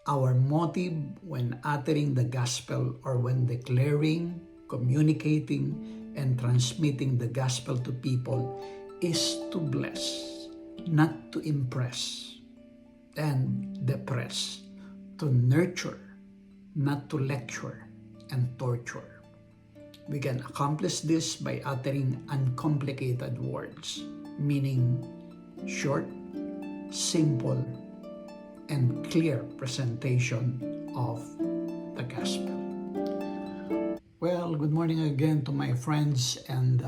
Our motive when uttering the gospel or when declaring, communicating, and transmitting the gospel to people is to bless, not to impress and depress, to nurture, not to lecture and torture. We can accomplish this by uttering uncomplicated words, meaning short, simple, and clear presentation of the gospel. Well, good morning again to my friends and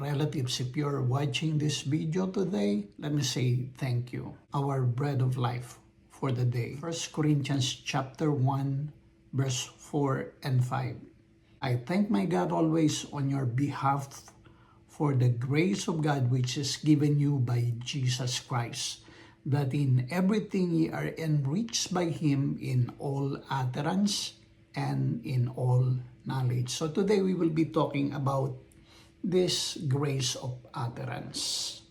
relatives. If you're watching this video today, let me say thank you. Our bread of life for the day. 1 Corinthians chapter 1, verse 4 and 5. I thank my God always on your behalf for the grace of God which is given you by Jesus Christ, that in everything ye are enriched by Him in all utterance and in all knowledge. So today we will be talking about this grace of utterance.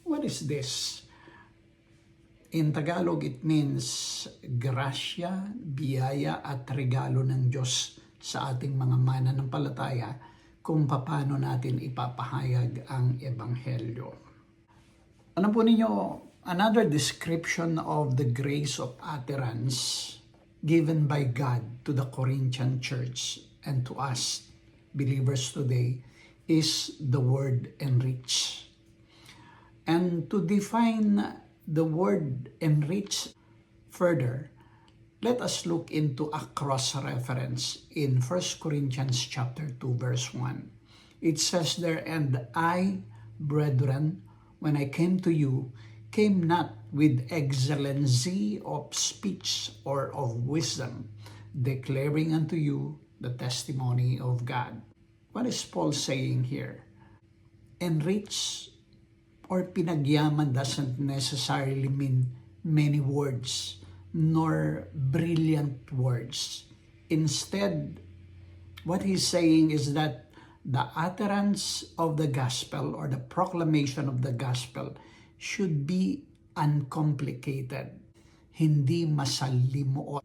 What is this? In Tagalog, it means grasya, biyaya at regalo ng Diyos sa ating mga mananampalataya kung paano natin ipapahayag ang Ebanghelyo. Alam po ninyo, another description of the grace of utterance given by God to the Corinthian church and to us believers today is the word enrich. And to define the word enrich further, let us look into a cross-reference in 1 Corinthians chapter 2 verse 1. It says there, "And I, brethren, when I came to you, came not with excellency of speech or of wisdom, declaring unto you the testimony of God." What is Paul saying here? Enrich or pinagyaman doesn't necessarily mean many words nor brilliant words. Instead, what he's saying is that the utterance of the gospel or the proclamation of the gospel should be uncomplicated, hindi masalimuot.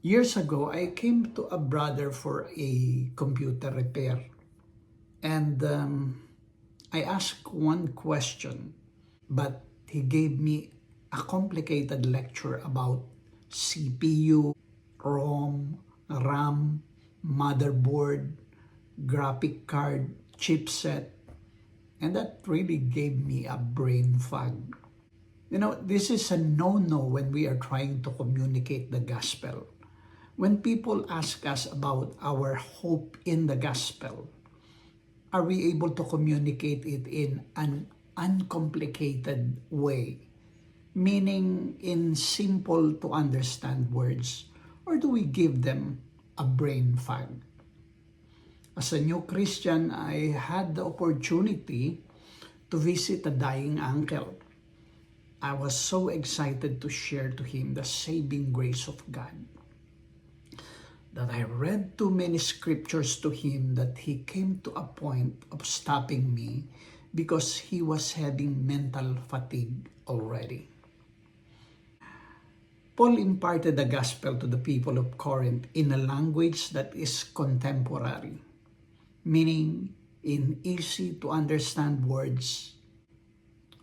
Years ago, I came to a brother for a computer repair. And I asked one question, but he gave me a complicated lecture about CPU, ROM, RAM, motherboard, graphic card, chipset, and that really gave me a brain fog. You know, this is a no-no when we are trying to communicate the gospel. When people ask us about our hope in the gospel, are we able to communicate it in an uncomplicated way? Meaning in simple to understand words, or do we give them a brain fog? As a new Christian, I had the opportunity to visit a dying uncle. I was so excited to share to him the saving grace of God that I read too many scriptures to him that he came to a point of stopping me because he was having mental fatigue already. Paul imparted the gospel to the people of Corinth in a language that is contemporary, meaning in easy to understand words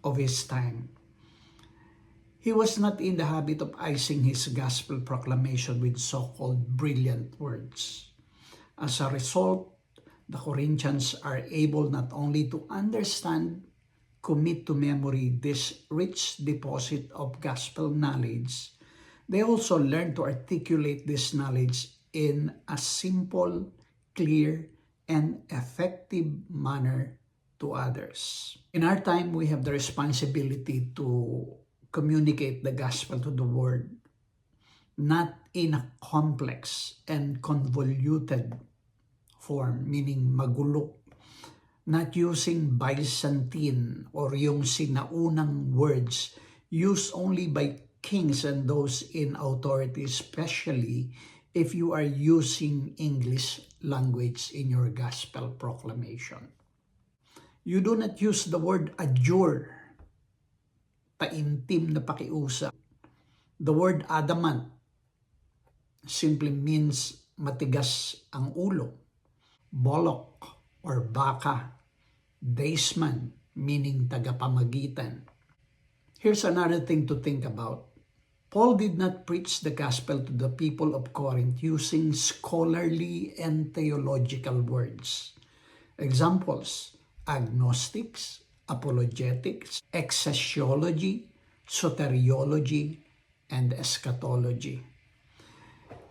of his time. He was not in the habit of icing his gospel proclamation with so-called brilliant words. As a result, the Corinthians are able not only to understand, commit to memory this rich deposit of gospel knowledge, they also learn to articulate this knowledge in a simple, clear, and effective manner to others. In our time, we have the responsibility to communicate the gospel to the world, not in a complex and convoluted form, meaning magulo, not using Byzantine or yung sinaunang words used only by kings and those in authority, especially if you are using English language in your gospel proclamation. You do not use the word adjure, taimtim na pakiusap. The word adamant, simply means matigas ang ulo. Bolok or baka, daysman, meaning tagapamagitan. Here's another thing to think about. Paul did not preach the gospel to the people of Corinth using scholarly and theological words. Examples: agnostics, apologetics, ecclesiology, soteriology, and eschatology.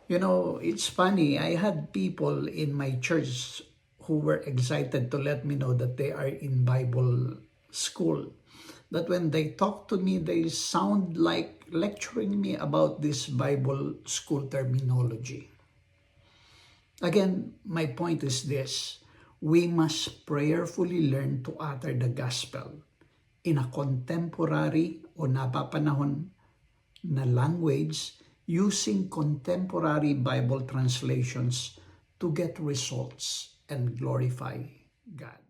You know, it's funny. I had people in my church who were excited to let me know that they are in Bible school. That when they talk to me, they sound like lecturing me about this Bible school terminology. Again, my point is this: we must prayerfully learn to utter the gospel in a contemporary o napapanahon na language using contemporary Bible translations to get results and glorify God.